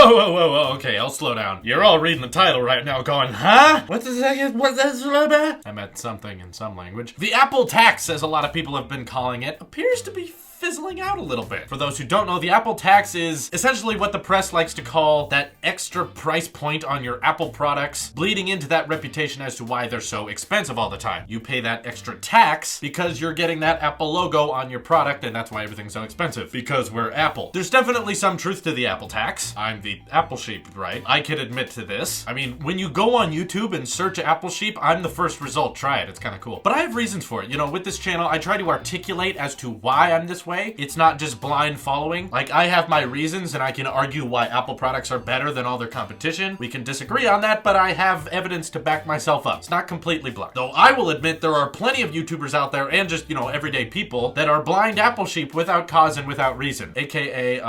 Whoa, okay, I'll slow down. You're all reading the title right now going, huh? What's the second? What's that? I meant something in some language. The Apple tax, as a lot of people have been calling it, appears to be fizzling out a little bit. For those who don't know, the Apple tax is essentially what the press likes to call that extra price point on your Apple products, bleeding into that reputation as to why they're so expensive all the time. You pay that extra tax because you're getting that Apple logo on your product, and that's why everything's so expensive, because we're Apple. There's definitely some truth to the Apple tax. I'm the Apple sheep, right? I can admit to this. I mean, when you go on YouTube and search Apple sheep, I'm the first result. Try it. It's kind of cool. But I have reasons for it. You know, with this channel, I try to articulate as to why I'm this way. It's not just blind following. Like, I have my reasons and I can argue why Apple products are better than all their competition. We can disagree on that, but I have evidence to back myself up. It's not completely blind. Though I will admit there are plenty of YouTubers out there and just, you know, everyday people that are blind Apple sheep without cause and without reason. AKA,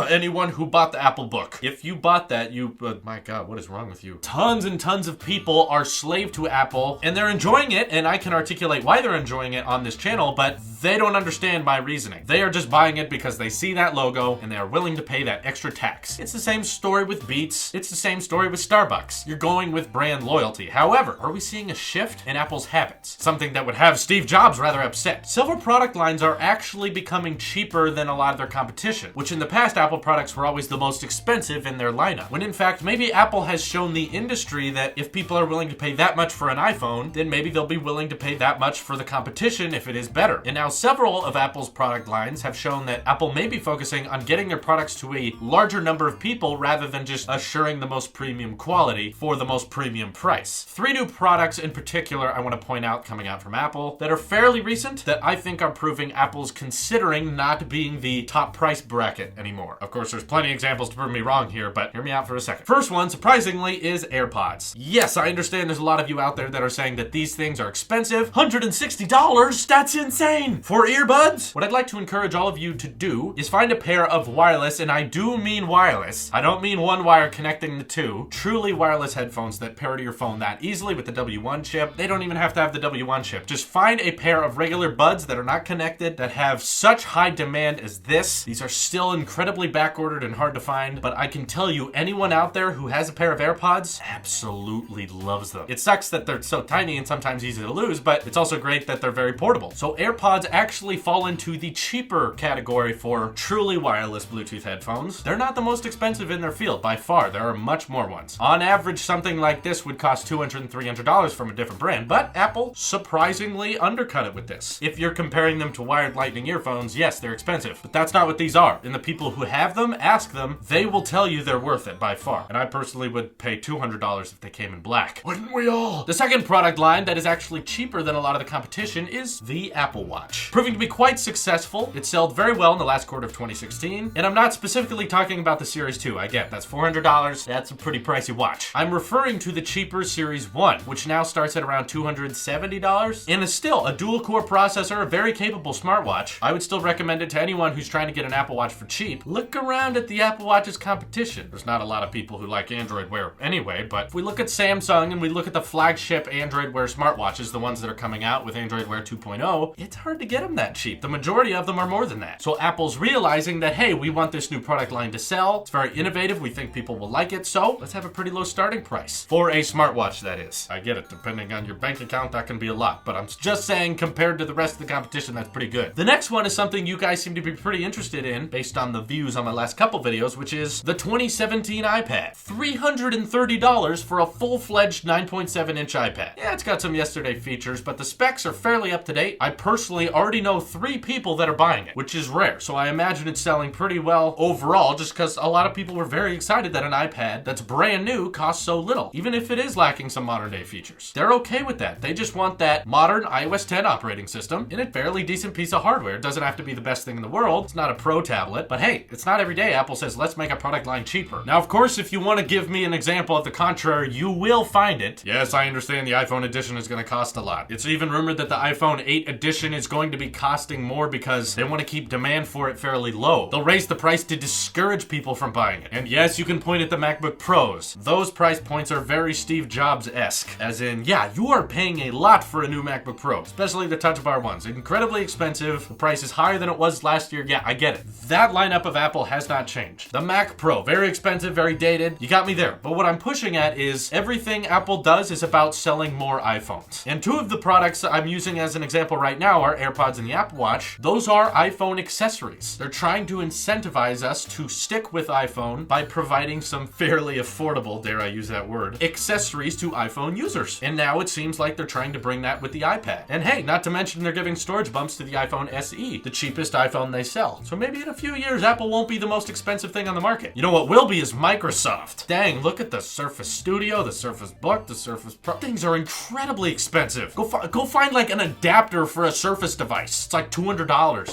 anyone who bought the Apple book. If you bought that, you, my God, what is wrong with you? Tons and tons of people are slave to Apple and they're enjoying it, and I can articulate why they're enjoying it on this channel, but they don't understand my reasoning. They are just buying it because they see that logo and they are willing to pay that extra tax. It's the same story with Beats. It's the same story with Starbucks. You're going with brand loyalty. However, are we seeing a shift in Apple's habits? Something that would have Steve Jobs rather upset. Several product lines are actually becoming cheaper than a lot of their competition, which in the past Apple products were always the most expensive in their lineup. When in fact, maybe Apple has shown the industry that if people are willing to pay that much for an iPhone, then maybe they'll be willing to pay that much for the competition if it is better. And now several of Apple's product lines have shown that Apple may be focusing on getting their products to a larger number of people rather than just assuring the most premium quality for the most premium price. 3 new products in particular I want to point out coming out from Apple that are fairly recent that I think are proving Apple's considering not being the top price bracket anymore. Of course, there's plenty of examples to prove me wrong here, but hear me out for a second. First one, surprisingly, is AirPods. Yes, I understand there's a lot of you out there that are saying that these things are expensive. $160? That's insane! For earbuds? What I'd like to encourage all of you to do is find a pair of wireless, and I do mean wireless. I don't mean one wire connecting the two. Truly wireless headphones that pair to your phone that easily with the W1 chip. They don't even have to have the W1 chip. Just find a pair of regular buds that are not connected, that have such high demand as this. These are still incredibly backordered and hard to find, but I can tell you, anyone out there who has a pair of AirPods absolutely loves them. It sucks that they're so tiny and sometimes easy to lose, but it's also great that they're very portable. So AirPods actually fall into the cheaper category for truly wireless Bluetooth headphones. They're not the most expensive in their field by far. There are much more ones. On average, something like this would cost $200 and $300 from a different brand, but Apple surprisingly undercut it with this. If you're comparing them to wired lightning earphones, yes, they're expensive, but that's not what these are. And the people who have them, ask them, they will tell you they're worth it by far. And I personally would pay $200 if they came in black. Wouldn't we all? The second product line that is actually cheaper than a lot of the competition is the Apple Watch. Proving to be quite successful. It sold very well in the last quarter of 2016. And I'm not specifically talking about the Series 2. I get that's $400. That's a pretty pricey watch. I'm referring to the cheaper Series 1, which now starts at around $270 and is still a dual core processor, a very capable smartwatch. I would still recommend it to anyone who's trying to get an Apple Watch for cheap. Look around at the Apple Watch's competition. There's not a lot of people who like Android Wear anyway, but if we look at Samsung and we look at the flagship Android Wear smartwatches, the ones that are coming out with Android Wear 2.0, it's hard to get them that cheap. The majority of them are more than that. So Apple's realizing that, hey, we want this new product line to sell. It's very innovative. We think people will like it. So let's have a pretty low starting price for a smartwatch, that is. I get it. Depending on your bank account, that can be a lot, but I'm just saying compared to the rest of the competition, that's pretty good. The next one is something you guys seem to be pretty interested in based on the views on my last couple videos, which is the 2017 iPad. $330 for a full-fledged 9.7-inch iPad. Yeah, it's got some yesterday features, but the specs are fairly up to date. I personally already know 3 people that are buying it, which is rare. So I imagine it's selling pretty well overall, just because a lot of people were very excited that an iPad that's brand new costs so little, even if it is lacking some modern day features. They're okay with that. They just want that modern iOS 10 operating system in a fairly decent piece of hardware. It doesn't have to be the best thing in the world. It's not a pro tablet, but hey, it's not every day Apple says, let's make a product line cheaper. Now, of course, if you want to give me an example of the contrary, you will find it. Yes, I understand the iPhone edition is going to cost a lot. It's even rumored that the iPhone 8 edition is going to be costing more because because they want to keep demand for it fairly low. They'll raise the price to discourage people from buying it. And yes, you can point at the MacBook Pros. Those price points are very Steve Jobs-esque. As in, yeah, you are paying a lot for a new MacBook Pro, especially the Touch Bar ones. Incredibly expensive. The price is higher than it was last year. Yeah, I get it. That lineup of Apple has not changed. The Mac Pro, very expensive, very dated. You got me there. But what I'm pushing at is everything Apple does is about selling more iPhones. And two of the products I'm using as an example right now are AirPods and the Apple Watch. Those are iPhone accessories. They're trying to incentivize us to stick with iPhone by providing some fairly affordable, dare I use that word, accessories to iPhone users. And now it seems like they're trying to bring that with the iPad. And hey, not to mention they're giving storage bumps to the iPhone SE, the cheapest iPhone they sell. So maybe in a few years, Apple won't be the most expensive thing on the market. You know what will be is Microsoft. Dang, look at the Surface Studio, the Surface Book, the Surface Pro. Things are incredibly expensive. Go find like an adapter for a Surface device. It's like $200.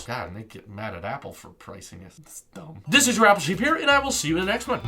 God, and they get mad at Apple for pricing it. It's dumb. This is your Apple Sheep here, and I will see you in the next one.